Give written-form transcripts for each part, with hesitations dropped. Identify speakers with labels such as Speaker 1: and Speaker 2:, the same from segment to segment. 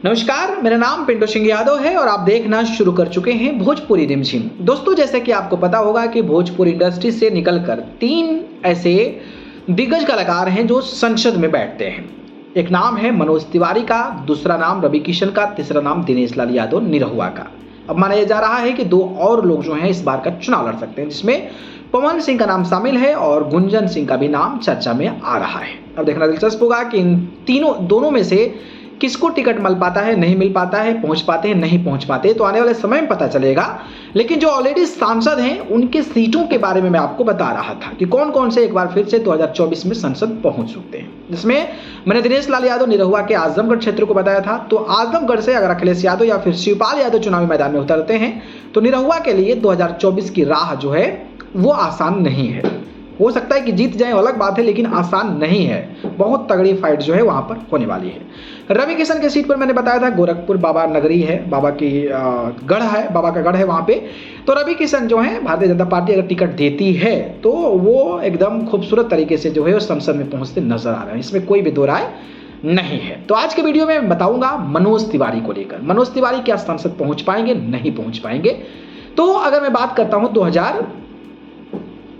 Speaker 1: नमस्कार, मेरा नाम पिंटू सिंह यादव है और आप देखना शुरू कर चुके हैं भोजपुरी रिमझिम। दोस्तों, जैसे कि आपको पता होगा कि भोजपुरी इंडस्ट्री से निकलकर 3 ऐसे दिग्गज कलाकार हैं जो संसद में बैठते हैं। एक नाम है मनोज तिवारी का, दूसरा नाम रवि किशन का, तीसरा नाम दिनेश लाल यादव निरहुआ का। अब माना जा रहा है कि 2 और लोग जो हैं इस बार का चुनाव लड़ सकते हैं, जिसमें पवन सिंह का नाम शामिल है और गुंजन सिंह का भी नाम चर्चा में आ रहा है। अब देखना दिलचस्प होगा कि इन दोनों में से किसको टिकट मिल पाता है, नहीं मिल पाता है, पहुंच पाते हैं, नहीं पहुंच पाते, तो आने वाले समय में पता चलेगा। लेकिन जो ऑलरेडी सांसद हैं उनके सीटों के बारे में मैं आपको बता रहा था कि कौन कौन से एक बार फिर से 2024 में संसद पहुंच सकते हैं, जिसमें मैंने दिनेश लाल यादव निरहुआ के आजमगढ़ क्षेत्र को बताया था। तो आजमगढ़ से अगर अखिलेश यादव या फिर शिवपाल यादव चुनावी मैदान में उतरते हैं तो निरहुआ के लिए 2024 की राह जो है वो आसान नहीं है। हो सकता है कि जीत जाए, अलग बात है, लेकिन आसान नहीं है। बहुत तगड़ी फाइट जो है वहां पर होने वाली है। रवि किशन के सीट पर मैंने बताया था गोरखपुर बाबा नगरी है, बाबा की गढ़ है, बाबा का गढ़ है वहां पे। तो रवि किशन जो है भारतीय जनता पार्टी अगर टिकट देती है तो वो एकदम खूबसूरत तरीके से जो है संसद में पहुंचते नजर आ रहे हैं, इसमें कोई भी दो राय नहीं है। तो आज के वीडियो में बताऊंगा मनोज तिवारी को लेकर। मनोज तिवारी क्या संसद पहुंच पाएंगे, नहीं पहुंच पाएंगे। तो अगर मैं बात करता हूं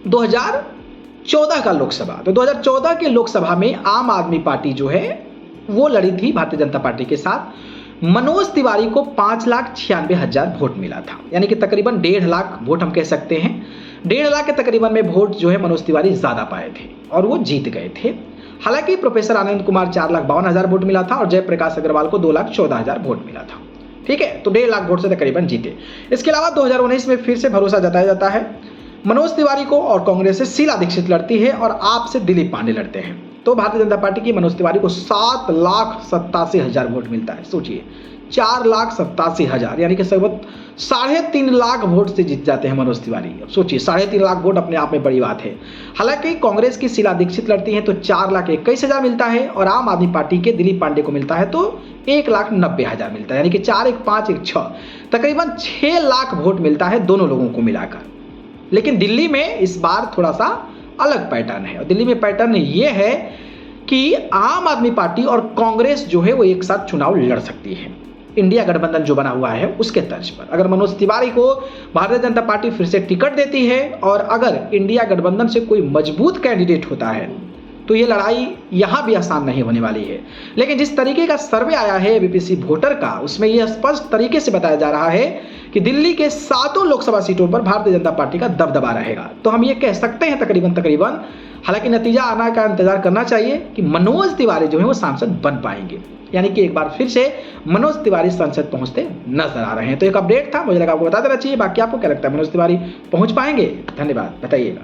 Speaker 1: 2014 का लोकसभा, तो 2014 के लोकसभा में आम आदमी पार्टी जो है वो लड़ी थी भारतीय जनता पार्टी के साथ। मनोज तिवारी को 5,96,000 वोट मिला था, यानी कि तकरीबन 1.5 लाख वोट हम कह सकते हैं। 1.5 लाख के तकरीबन में वोट जो है मनोज तिवारी ज्यादा पाए थे और वो जीत गए थे। हालांकि प्रोफेसर आनंद कुमार 4,52,000 वोट मिला था और जयप्रकाश अग्रवाल को 2,14,000 वोट मिला था। ठीक है, तो 1.5 लाख वोट से तकरीबन जीते। इसके अलावा 2019 में फिर से भरोसा जताया जाता है मनोज तिवारी को, और कांग्रेस से शीला दीक्षित लड़ती है और आप से दिलीप पांडे लड़ते हैं। तो भारतीय जनता पार्टी की मनोज तिवारी को 7,87,000 वोट मिलता है। सोचिए, 4,87,000 यानी कि लगभग 3.5 लाख वोट से जीत जाते हैं मनोज तिवारी। अब सोचिए, 3.5 लाख वोट अपने आप में बड़ी बात है। हालांकि कांग्रेस की शीला दीक्षित लड़ती हैं तो 4,21,000 मिलता है और आम आदमी पार्टी के दिलीप पांडे को मिलता है तो 1,90,000 मिलता है, यानी कि 4, 1, 5, 1, 6 तकरीबन 6 लाख वोट मिलता है दोनों लोगों को मिलाकर। लेकिन दिल्ली में इस बार थोड़ा सा अलग पैटर्न है, और दिल्ली में पैटर्न ये है कि आम आदमी पार्टी और कांग्रेस जो है वो एक साथ चुनाव लड़ सकती है। इंडिया गठबंधन जो बना हुआ है उसके तर्ज पर अगर मनोज तिवारी को भारतीय जनता पार्टी फिर से टिकट देती है और अगर इंडिया गठबंधन से कोई मजबूत कैंडिडेट होता है तो ये लड़ाई यहां भी आसान नहीं होने वाली है। लेकिन जिस तरीके का सर्वे आया है बीपीसी वोटर का, उसमें यह स्पष्ट तरीके से बताया जा रहा है कि दिल्ली के 7 लोकसभा सीटों पर भारतीय जनता पार्टी का दबदबा रहेगा। तो हम ये कह सकते हैं तकरीबन, हालांकि नतीजा आना का इंतजार करना चाहिए कि मनोज तिवारी जो है वो सांसद बन पाएंगे, यानी कि एक बार फिर से मनोज तिवारी संसद पहुंचते नजर आ रहे हैं। तो एक अपडेट था, मुझे लगा आपको बता देना चाहिए। बाकी आपको क्या लगता है, मनोज तिवारी पहुंच पाएंगे? धन्यवाद, बताइएगा।